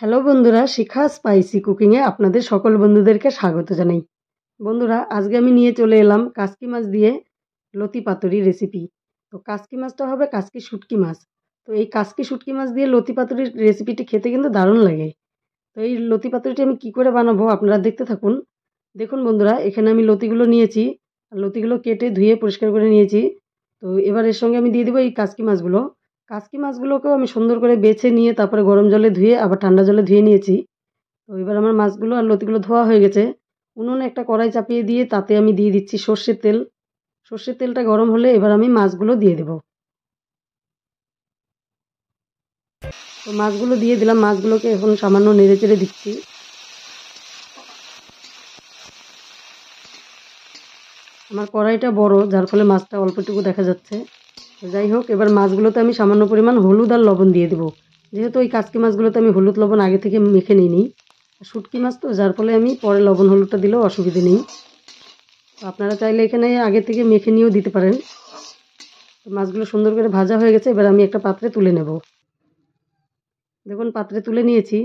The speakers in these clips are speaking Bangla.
হ্যালো বন্ধুরা, শিখা স্পাইসি কুকিংয়ে আপনাদের সকল বন্ধুদেরকে স্বাগত জানাই। বন্ধুরা, আজকে আমি নিয়ে চলে এলাম কাসকি মাছ দিয়ে লতি পাতুরি রেসিপি। তো কাসকি মাছটা হবে কাসকি শুটকি মাছ। তো এই কাসকি শুটকি মাছ দিয়ে লতি পাতুরির রেসিপিটি খেতে কিন্তু দারুণ লাগে। তো এই লতি পাতুরিটি আমি কী করে বানাবো আপনারা দেখতে থাকুন। দেখুন বন্ধুরা, এখানে আমি লতিগুলো নিয়েছি, আর লতিগুলো কেটে ধুয়ে পরিষ্কার করে নিয়েছি। তো এবার এর সঙ্গে আমি দিয়ে দেবো এই কাসকি মাছগুলো। কাসকি মাছগুলোকেও আমি সুন্দর করে বেছে নিয়ে তারপরে গরম জলে ধুয়ে আবার ঠান্ডা জলে ধুয়ে নিয়েছি। তো এবার আমার মাছগুলো আর লতিগুলো ধোয়া হয়ে গেছে। উনুনে একটা কড়াই চাপিয়ে দিয়ে তাতে আমি দিয়ে দিচ্ছি সর্ষের তেল। সর্ষের তেলটা গরম হলে এবার আমি মাছগুলো দিয়ে দেব। তো মাছগুলো দিয়ে দিলাম, মাছগুলোকে এখন সামান্য নেড়ে চেড়ে দিচ্ছি। আমার কড়াইটা বড়, যার ফলে মাছটা অল্পটুকু দেখা যাচ্ছে। যাই হোক, এবার মাছগুলোতে আমি সামান্য পরিমাণ হলুদ আর লবণ দিয়ে দেবো। যেহেতু ওই কাসকি মাছগুলোতে আমি হলুদ লবণ আগে থেকে মেখে নিই, শুটকি মাছ তো, যার ফলে আমি পরে লবণ হলুদটা দিলেও অসুবিধে নেই। আপনারা চাইলে এখানে আগে থেকে মেখে নিয়েও দিতে পারেন। মাছগুলো সুন্দর করে ভাজা হয়ে গেছে, এবার আমি একটা পাত্রে তুলে নেব। দেখুন, পাত্রে তুলে নিয়েছি।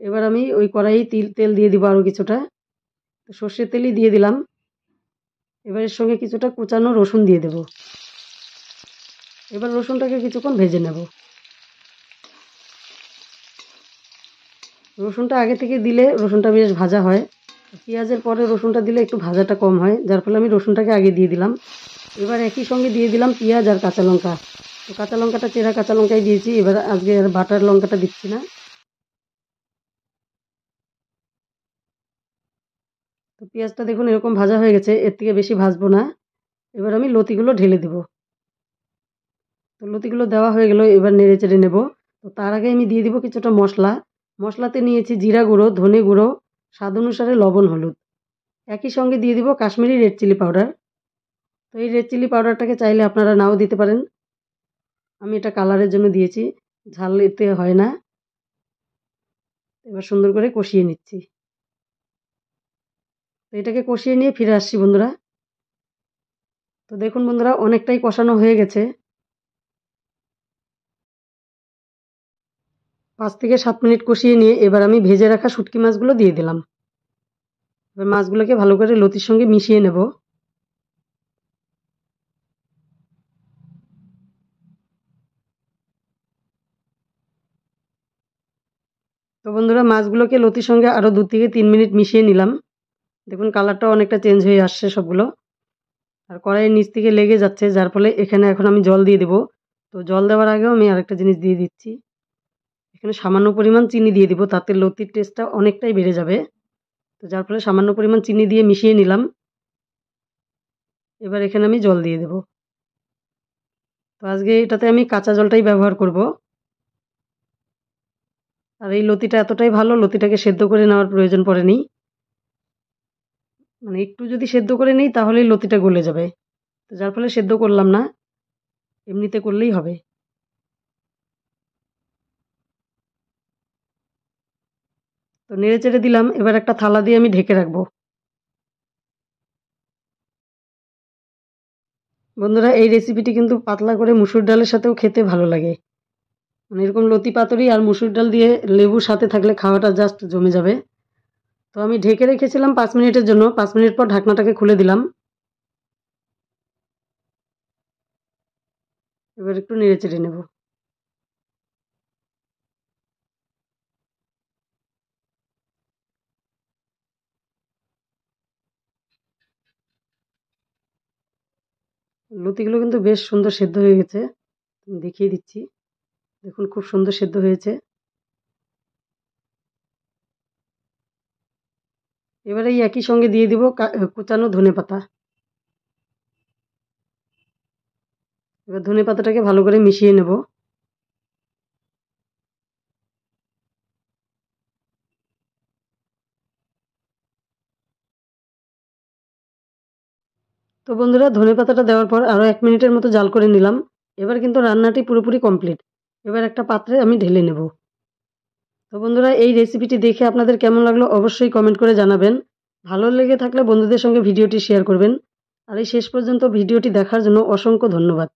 এবার আমি ওই কড়াইয়ে তেল দিয়ে দিব আরও কিছুটা। সর্ষের তেলই দিয়ে দিলাম। এবার এর সঙ্গে কিছুটা কুচানো রসুন দিয়ে দেব। এবার রসুনটাকে কিছুক্ষণ ভেজে নেব। রসুনটা আগে থেকে দিলে রসুনটা বেশ ভাজা হয়। পেঁয়াজের পরে রসুনটা দিলে একটু ভাজাটা কম হয়, যার ফলে আমি রসুনটাকে আগে দিয়ে দিলাম। এবার একই সঙ্গে দিয়ে দিলাম পেঁয়াজ আর কাঁচা লঙ্কা। তো কাঁচা লঙ্কাটা চেরা কাঁচা লঙ্কাই দিয়েছি, এবার আজকে আর বাটার লঙ্কাটা দিচ্ছি না। তো পেঁয়াজটা দেখুন এরকম ভাজা হয়ে গেছে, এর থেকে বেশি ভাজবো না। এবার আমি লতিগুলো ঢেলে দেব। তো লতিগুলো দেওয়া হয়ে গেল, এবার নেড়ে চেড়ে নেব। তো তার আগে আমি দিয়ে দিব কিছুটা মশলা। মশলাতে নিয়েছি জিরা গুঁড়ো, ধনে গুঁড়ো, স্বাদ অনুসারে লবণ, হলুদ। একই সঙ্গে দিয়ে দিব কাশ্মীরি রেড চিলি পাউডার। তো এই রেড চিলি পাউডারটাকে চাইলে আপনারা নাও দিতে পারেন। আমি এটা কালারের জন্য দিয়েছি, ঝাল এতে হয় না। এবার সুন্দর করে কষিয়ে নিচ্ছি। তো এটাকে কষিয়ে নিয়ে ফিরে আসছি বন্ধুরা। তো দেখুন বন্ধুরা, অনেকটাই কষানো হয়ে গেছে। 5 থেকে 7 মিনিট কষিয়ে নিয়ে এবার আমি ভেজে রাখা শুটকি মাছগুলো দিয়ে দিলাম। এবার মাছগুলোকে ভালো করে লতির সঙ্গে মিশিয়ে নেব। তো বন্ধুরা, মাছগুলোকে লতির সঙ্গে আরও 2 থেকে 3 মিনিট মিশিয়ে নিলাম। দেখুন কালারটাও অনেকটা চেঞ্জ হয়ে আসছে সবগুলো। আর কড়াইয়ের নিচ থেকে লেগে যাচ্ছে, যার ফলে এখানে এখন আমি জল দিয়ে দেবো। তো জল দেওয়ার আগেও আমি আরেকটা জিনিস দিয়ে দিচ্ছি। এখানে সামান্য পরিমাণ চিনি দিয়ে দিব, তাতে লতির টেস্টটা অনেকটাই বেড়ে যাবে। তো যার ফলে সামান্য পরিমাণ চিনি দিয়ে মিশিয়ে নিলাম। এবার এখানে আমি জল দিয়ে দেব। তো আজকে এটাতে আমি কাঁচা জলটাই ব্যবহার করব। আর এই লতিটা এতটাই ভালো, লতিটাকে সেদ্ধ করে নেওয়ার প্রয়োজন পড়েনি। মানে একটু যদি সেদ্ধ করে নিই তাহলেই লতিটা গলে যাবে। তো যার ফলে সেদ্ধ করলাম না, এমনিতে করলেই হবে। তো নেড়ে চেড়ে দিলাম, এবার একটা থালা দিয়ে আমি ঢেকে রাখবো। বন্ধুরা, এই রেসিপিটি কিন্তু পাতলা করে মুসুর ডালের সাথেও খেতে ভালো লাগে। মানে এরকম লতি পাতুরি আর মুসুর ডাল দিয়ে লেবুর সাথে থাকলে খাওয়াটা জাস্ট জমে যাবে। তো আমি ঢেকে রেখেছিলাম 5 মিনিটের জন্য। 5 মিনিট পর ঢাকনাটাকে খুলে দিলাম। এবার একটু নেড়ে চেড়ে নেব। লতিগুলো কিন্তু বেশ সুন্দর সেদ্ধ হয়ে গেছে, দেখিয়ে দিচ্ছি। দেখুন খুব সুন্দর সেদ্ধ হয়েছে। এবারে এই একই সঙ্গে দিয়ে দিব কুচানো ধনেপাতা। এবার ধনেপাতাটাকে ভালো করে মিশিয়ে নেব। তো বন্ধুরা, ধনেপাতাটা দেওয়ার পর আরও 1 মিনিটের মতো জাল করে নিলাম। এবার কিন্তু রান্নাটি পুরোপুরি কমপ্লিট। এবার একটা পাত্রে আমি ঢেলে নেব। তো বন্ধুরা, এই রেসিপিটি দেখে আপনাদের কেমন লাগলো অবশ্যই কমেন্ট করে জানাবেন। ভালো লেগে থাকলে বন্ধুদের সঙ্গে ভিডিওটি শেয়ার করবেন। আর এই শেষ পর্যন্ত ভিডিওটি দেখার জন্য অসংখ্য ধন্যবাদ।